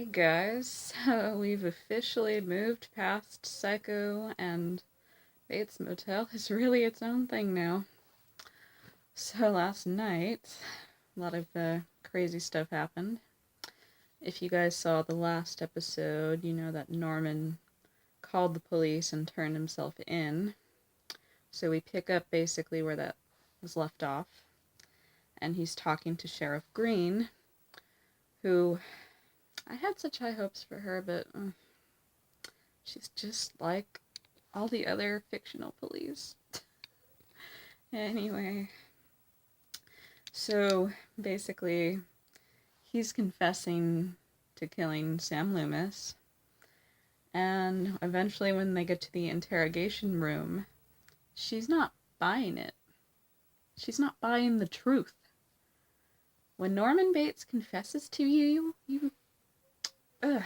Hey guys, so we've officially moved past Psycho, and Bates Motel is really its own thing now. So last night, a lot of crazy stuff happened. If you guys saw the last episode, you know that Norman called the police and turned himself in. So we pick up basically where that was left off, and he's talking to Sheriff Green, who I had such high hopes for her, but she's just like all the other fictional police. Anyway, so basically, he's confessing to killing Sam Loomis, and eventually, when they get to the interrogation room, she's not buying it. She's not buying the truth. When Norman Bates confesses to you, ugh.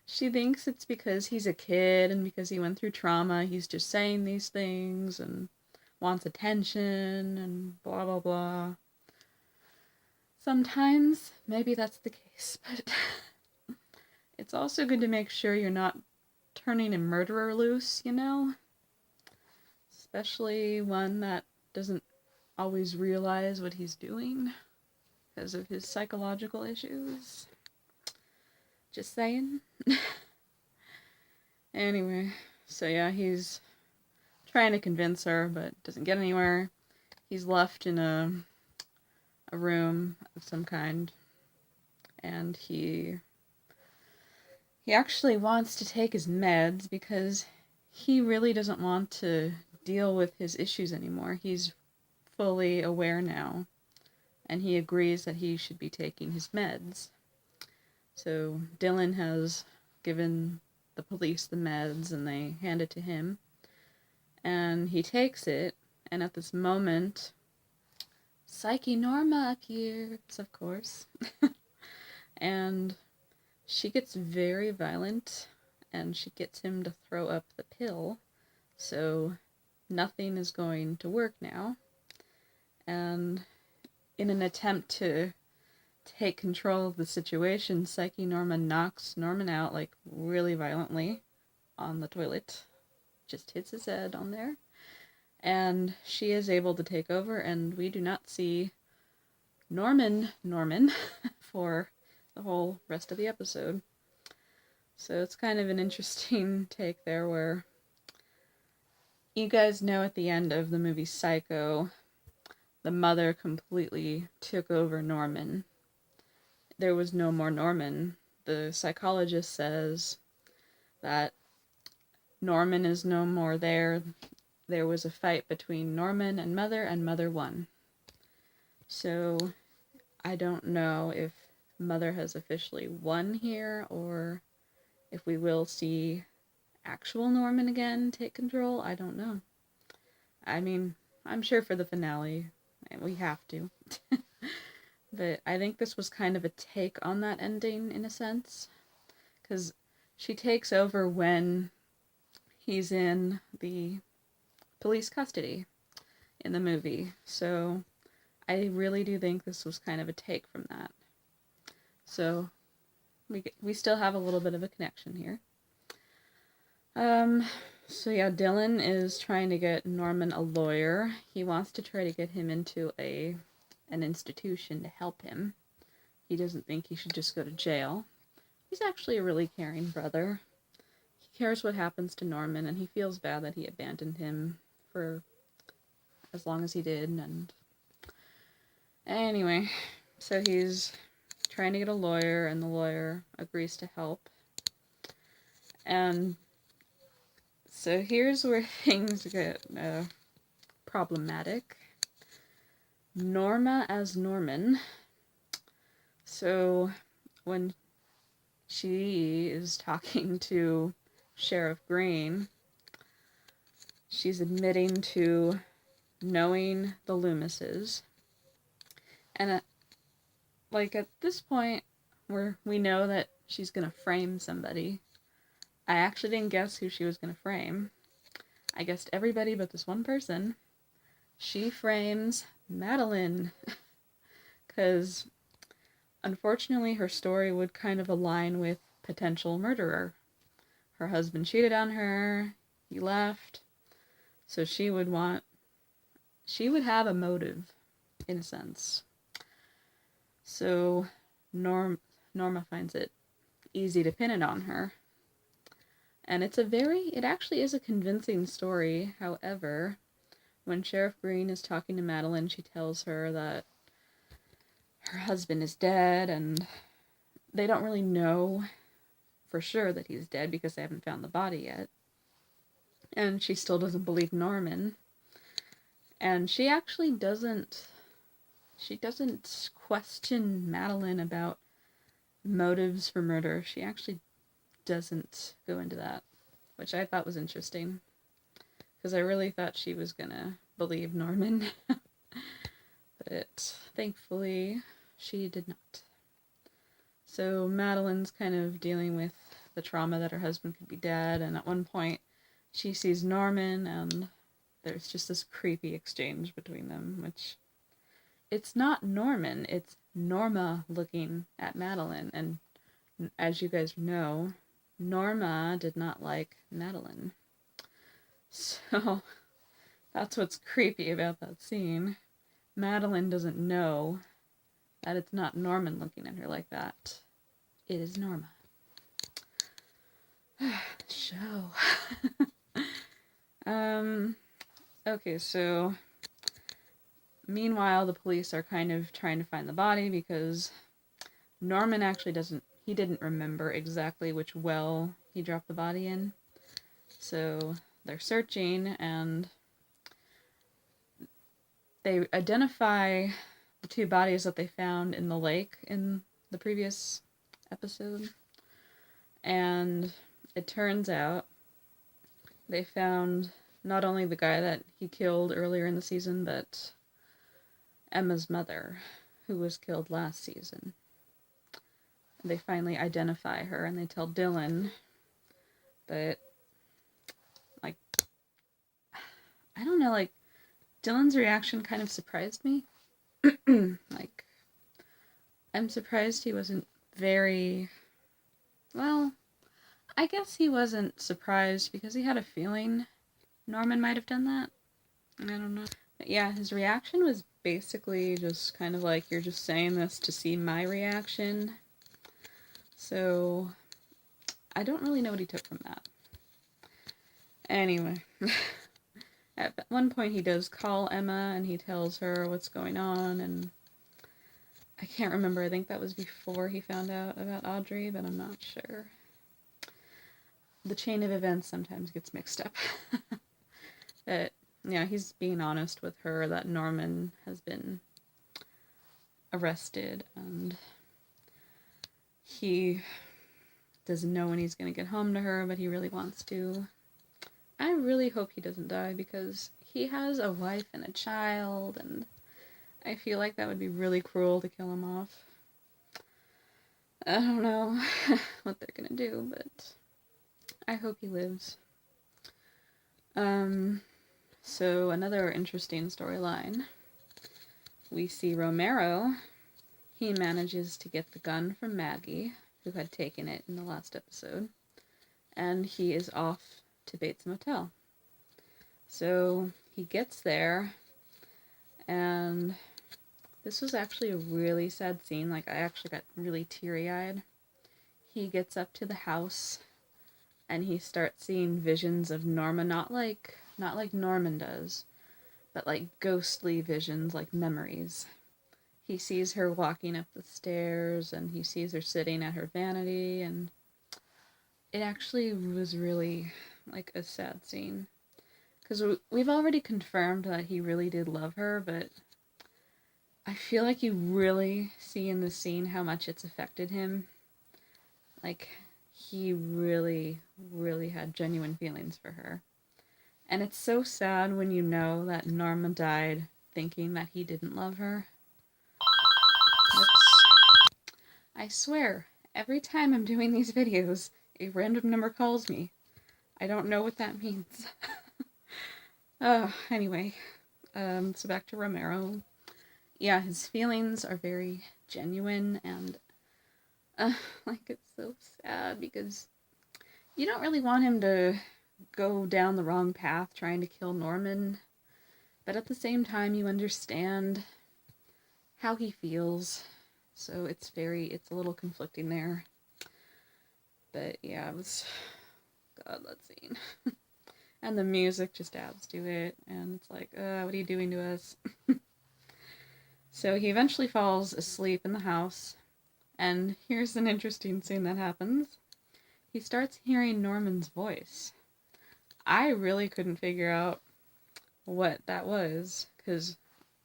She thinks it's because he's a kid and because he went through trauma, he's just saying these things and wants attention and blah blah blah. Sometimes, maybe that's the case, but it's also good to make sure you're not turning a murderer loose, you know? Especially one that doesn't always realize what he's doing because of his psychological issues. Just saying. Anyway, so yeah, he's trying to convince her, but doesn't get anywhere. He's left in a room of some kind, and he actually wants to take his meds because he really doesn't want to deal with his issues anymore. He's fully aware now, and he agrees that he should be taking his meds. So Dylan has given the police the meds, and they hand it to him, and he takes it, and at this moment, Psyche Norma appears, of course, and she gets very violent, and she gets him to throw up the pill, so nothing is going to work now, and in an attempt to take control of the situation, Psyche Norma knocks Norman out, like, really violently on the toilet. Just hits his head on there. And she is able to take over, and we do not see Norman for the whole rest of the episode. So it's kind of an interesting take there, where you guys know at the end of the movie Psycho, the mother completely took over Norman. There was no more Norman. The psychologist says that Norman is no more there. There was a fight between Norman and Mother won. So I don't know if Mother has officially won here, or if we will see actual Norman again take control. I don't know. I mean, I'm sure for the finale, we have to. But I think this was kind of a take on that ending, in a sense, because she takes over when he's in the police custody in the movie. So I really do think this was kind of a take from that. So we still have a little bit of a connection here. So yeah, Dylan is trying to get Norman a lawyer. He wants to try to get him into an institution to help him. He doesn't think he should just go to jail. He's actually a really caring brother. He cares what happens to Norman, and he feels bad that he abandoned him for as long as he did. And anyway, so he's trying to get a lawyer, and the lawyer agrees to help. And so here's where things get problematic. Norma as Norman. So when she is talking to Sheriff Green, she's admitting to knowing the Loomises. And at this point, where we know that she's gonna frame somebody, I actually didn't guess who she was gonna frame. I guessed everybody but this one person. She frames Madeline, because unfortunately, her story would kind of align with potential murderer. Her husband cheated on her, he left, so she would have a motive, in a sense. So Norma finds it easy to pin it on her. And it actually is a convincing story. However, when Sheriff Green is talking to Madeline, she tells her that her husband is dead, and they don't really know for sure that he's dead because they haven't found the body yet. And she still doesn't believe Norman. And she actually doesn't question Madeline about motives for murder. She actually doesn't go into that, which I thought was interesting, because I really thought she was gonna believe Norman. But thankfully she did not. So Madeline's kind of dealing with the trauma that her husband could be dead, and at one point she sees Norman, and there's just this creepy exchange between them, which it's not Norman, it's Norma looking at Madeline, and as you guys know, Norma did not like Madeline. So that's what's creepy about that scene. Madeline doesn't know that it's not Norman looking at her like that. It is Norma. Show. Okay, so meanwhile, the police are kind of trying to find the body because Norman actually didn't remember exactly which well he dropped the body in. So they're searching, and they identify the two bodies that they found in the lake in the previous episode. And it turns out they found not only the guy that he killed earlier in the season, but Emma's mother, who was killed last season. They finally identify her, and they tell Dylan, but, like, I don't know, like, Dylan's reaction kind of surprised me. Like, I'm surprised he wasn't very, well, I guess he wasn't surprised because he had a feeling Norman might have done that. I don't know. But yeah, his reaction was basically just kind of like, you're just saying this to see my reaction. So, I don't really know what he took from that. Anyway, at one point he does call Emma and he tells her what's going on, and I can't remember, I think that was before he found out about Audrey, but I'm not sure. The chain of events sometimes gets mixed up. But, yeah, he's being honest with her that Norman has been arrested, and he doesn't know when he's going to get home to her, but he really wants to. I really hope he doesn't die, because he has a wife and a child, and I feel like that would be really cruel to kill him off. I don't know what they're going to do, but I hope he lives. So another interesting storyline. We see Romero. He manages to get the gun from Maggie, who had taken it in the last episode, and he is off to Bates Motel. So he gets there, and this was actually a really sad scene. Like, I actually got really teary-eyed. He gets up to the house, and he starts seeing visions of Norma, not like Norman does, but like ghostly visions, like memories. He sees her walking up the stairs, and he sees her sitting at her vanity, and it actually was really, like, a sad scene. Because we've already confirmed that he really did love her, but I feel like you really see in this scene how much it's affected him. Like, he really, really had genuine feelings for her. And it's so sad when you know that Norma died thinking that he didn't love her. Oops. I swear, every time I'm doing these videos, a random number calls me. I don't know what that means. Anyway, so back to Romero. yeah, his feelings are very genuine, and like, it's so sad because you don't really want him to go down the wrong path trying to kill Norman, but at the same time you understand how he feels. So it's a little conflicting there. But yeah, it was, God, that scene. And the music just adds to it, and it's like, what are you doing to us? So he eventually falls asleep in the house, and here's an interesting scene that happens. He starts hearing Norman's voice. I really couldn't figure out what that was, because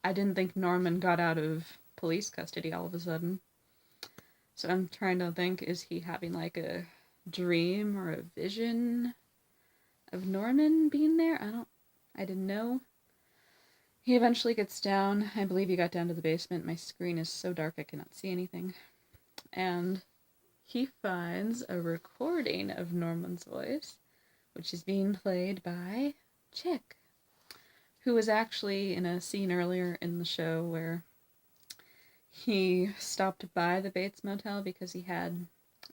I didn't think Norman got out of police custody all of a sudden. So I'm trying to think, is he having like a dream or a vision of Norman being there? I didn't know. He eventually gets down. I believe he got down to the basement. My screen is so dark I cannot see anything. And he finds a recording of Norman's voice, which is being played by Chick, who was actually in a scene earlier in the show where he stopped by the Bates Motel because he had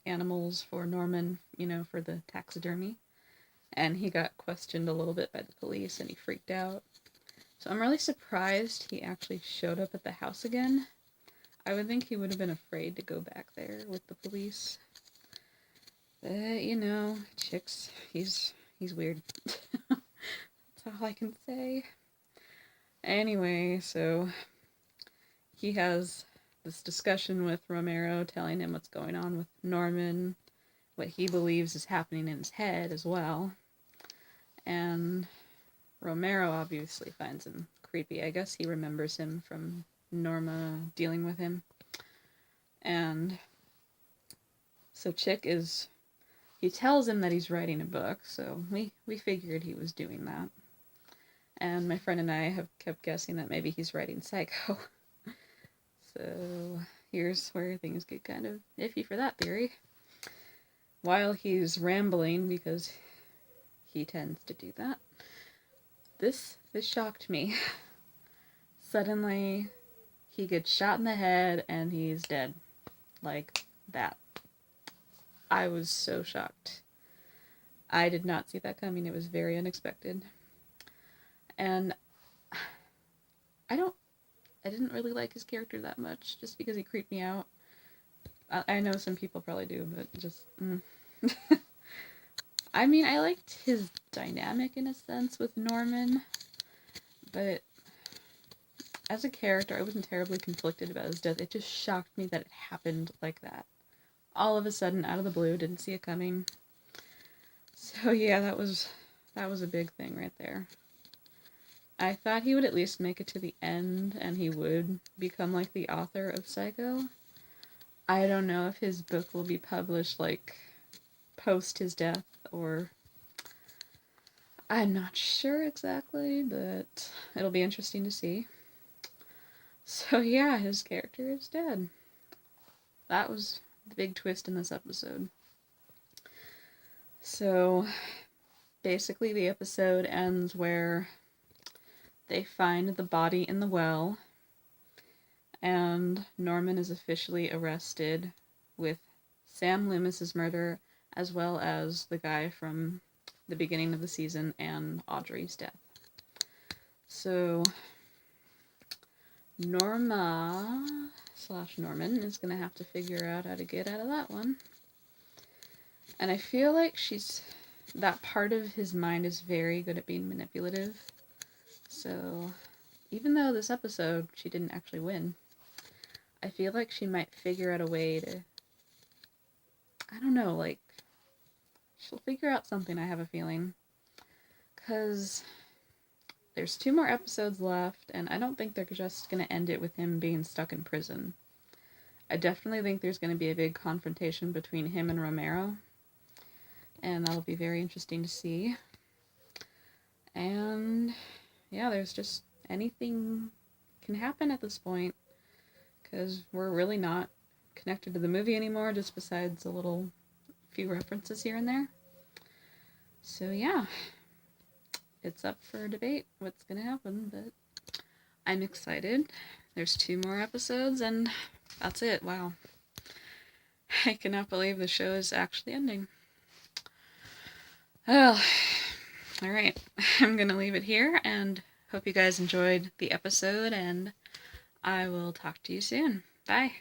animals for Norman, for the taxidermy. And he got questioned a little bit by the police and he freaked out. So I'm really surprised he actually showed up at the house again. I would think he would have been afraid to go back there with the police. But, Chick's, he's weird. That's all I can say. Anyway, so he has this discussion with Romero, telling him what's going on with Norman, what he believes is happening in his head as well. And Romero obviously finds him creepy. I guess he remembers him from Norma dealing with him. And so Chick he tells him that he's writing a book, so we figured he was doing that. And my friend and I have kept guessing that maybe he's writing Psycho. So here's where things get kind of iffy for that theory. While he's rambling, because he tends to do that, this shocked me. Suddenly, he gets shot in the head and he's dead. Like that. I was so shocked. I did not see that coming. It was very unexpected. And I didn't really like his character that much, just because he creeped me out. I know some people probably do, but just... I mean, I liked his dynamic in a sense with Norman, but as a character, I wasn't terribly conflicted about his death. It just shocked me that it happened like that. All of a sudden, out of the blue, didn't see it coming. So yeah, that was a big thing right there. I thought he would at least make it to the end, and he would become like the author of Psycho. I don't know if his book will be published like post his death, or I'm not sure exactly, but it'll be interesting to see. So yeah, his character is dead. That was the big twist in this episode. So basically the episode ends where they find the body in the well, and Norman is officially arrested with Sam Loomis's murder, as well as the guy from the beginning of the season and Audrey's death. So Norma / Norman is going to have to figure out how to get out of that one. And I feel like that part of his mind is very good at being manipulative. So even though this episode she didn't actually win, I feel like she might figure out a way to, I don't know, like, she'll figure out something, I have a feeling. Because there's 2 more episodes left, and I don't think they're just going to end it with him being stuck in prison. I definitely think there's going to be a big confrontation between him and Romero, and that'll be very interesting to see. And yeah, there's just anything can happen at this point, because we're really not connected to the movie anymore, just besides a few references here and there. So yeah, it's up for debate what's gonna happen, but I'm excited. There's 2 more episodes, and that's it. Wow. I cannot believe the show is actually ending. Well, alright. I'm gonna leave it here, and hope you guys enjoyed the episode, and I will talk to you soon. Bye.